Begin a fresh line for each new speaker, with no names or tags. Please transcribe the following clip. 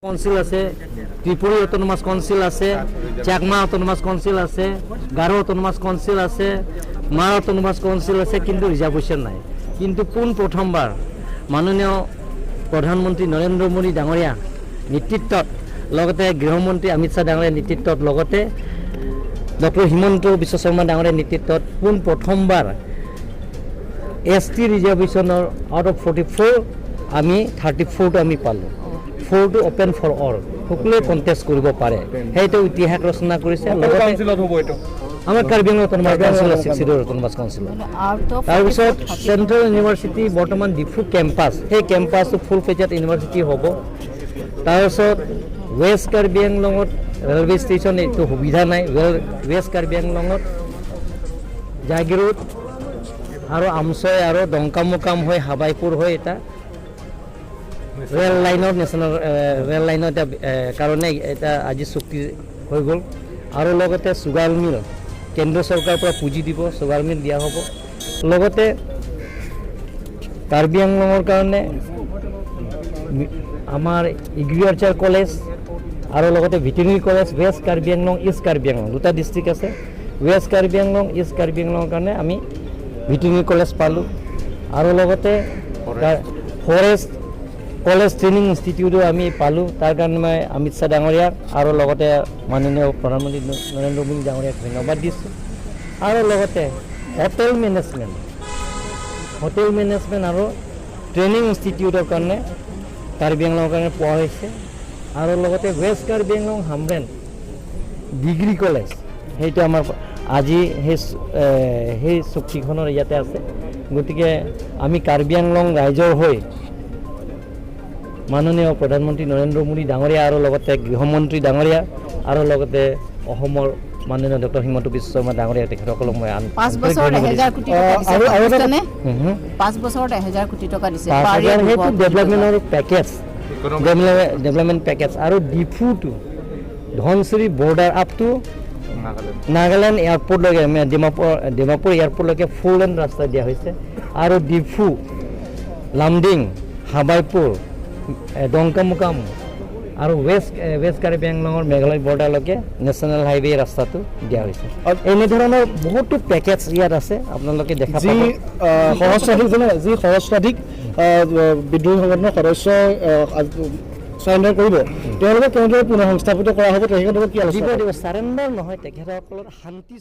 Council আছে, Tripura autonomous council আছে, Chakma autonomous council আছে, গারো অটোনমাস কাউন্সিল আছে, মার অটোনমাস কাউন্সিল আছে, কিন্তু রিজার্ভেশন নাই। কিন্তু পোন প্ৰথমবাৰ মাননীয় প্ৰধানমন্ত্ৰী নৰেন্দ্ৰ মোদী ডাঙৰীয়া নেতৃত্বত লগতে গৃহমন্ত্ৰী অমিত শ্বাহ ডাঙৰীয়া নেতৃত্বত লগতে ডক্টৰ হিমন্ত বিশ্ব শৰ্মা ডাঙৰীয়া নেতৃত্বত পোন প্ৰথমবাৰ ST ৰিজাৰ্ভেশ্যনৰ আউট অফ 44 আমি 34টো আমি পালোঁ। 4টো ওপেন ফৰ অল, সকলোৱে কণ্টেষ্ট কৰিব পাৰে, সেইটো ইতিহাস ৰচনা কৰিছে। আমাৰ কাৰ্বি আংলং অটোনমাস কাউন্সিল আছে, চিডৰ অটোনমাস কাউন্সিল। তাৰপিছত চেণ্ট্ৰেল ইউনিভাৰ্চিটি বৰ্তমান ডিফু কেম্পাছ, সেই কেম্পাছটো ফুল ফেজড ইউনিভাৰ্চিটি হ'ব। তাৰপিছত ৱেষ্ট কাৰ্বি আংলঙত ৰেলৱে ষ্টেচন এইটো সুবিধা নাই। ৱেষ্ট কাৰ্বি আংলঙত জাগিৰোড আৰু আমচৈ আৰু দংকামুকাম হৈ হাবাইপুৰ হৈ এটা ৰেল লাইনৰ নেশ্যনেল ৰেল লাইনৰ এটা কাৰণে এটা আজি চুক্তি হৈ গ'ল। আৰু লগতে চুগাৰ মিল কেন্দ্ৰ চৰকাৰৰ পৰা পুঁজি দিব, চুগাৰ মিল দিয়া হ'ব। লগতে কাৰ্বি আংলঙৰ কাৰণে আমাৰ এগ্ৰিকালচাৰ কলেজ আৰু লগতে veterinary college west Karbi Anglong, east Karbi Anglong দুটা ডিষ্ট্ৰিক্ট আছে। ৱেষ্ট কাৰ্বি আংলং, ইষ্ট কাৰ্বি আংলঙৰ কাৰণে আমি ভেটেৰিনেৰী কলেজ পালোঁ। আৰু লগতে ফৰেষ্ট কলেজ ট্ৰেইনিং ইনষ্টিটিউটো আমি পালোঁ। তাৰ কাৰণে মই অমিত শ্বাহ ডাঙৰীয়াক আৰু লগতে মাননীয় প্ৰধানমন্ত্ৰী নৰেন্দ্ৰ মোদী ডাঙৰীয়াক ধন্যবাদ দিছোঁ। আৰু লগতে হোটেল মেনেজমেণ্ট আৰু ট্ৰেইনিং ইনষ্টিটিউটৰ কাৰণে কাৰ্বি আংলঙৰ কাৰণে পোৱা হৈছে। আৰু লগতে west Karbi Anglong Hamren degree college, সেইটো আমাৰ আজি সেই চুক্তিখনৰ ইয়াতে আছে। গতিকে আমি কাৰ্বি আংলং ৰাইজৰ হৈ মাননীয় প্ৰধানমন্ত্ৰী নৰেন্দ্ৰ মোদী ডাঙৰীয়া আৰু লগতে গৃহমন্ত্ৰী ডাঙৰীয়া আৰু লগতে অসমৰ মাননীয় ডক্টৰ হিমন্ত বিশ্ব শৰ্মা ডাঙৰীয়া তেখেতসকলক মই
5 বছৰত 1000 কোটি টকা দিছে। 5 বছৰত 1000 কোটি টকা দিছে।
সেইটো ডেভেলপমেণ্টৰ পেকেজ, ডেভেলপমেণ্ট পেকেজ। আৰু ডিফুটো Dhansiri border up to Nagaland এয়াৰপৰ্টলৈকে, ডিমাপুৰ এয়াৰপৰ্টলৈকে 4 লেন ৰাস্তা দিয়া হৈছে। আৰু ডিফু, লামডিং, হাবাইপুৰ, দংকামুকাম আৰু ৱেষ্ট কাৰ্বি আংলঙৰ মেঘালয় বৰ্ডাৰলৈকে নেশ্যনেল হাইৱে ৰাস্তাটো দিয়া হৈছে। এনেধৰণৰ বহুতো পেকেজ ইয়াত আছে, আপোনালোকে দেখা পাব।
যি সহস্ৰাধিক বিদ্ৰোহী সংগঠনৰ সদস্য চাৰেণ্ডাৰ কৰিব, তেওঁলোকক কেনেদৰে পুনঃ সংস্থাপিত কৰা হ'ব, তেখেতসকলক কি আলোচনা
দিব? চাৰেণ্ডাৰ নহয়, তেখেতসকলক শান্তি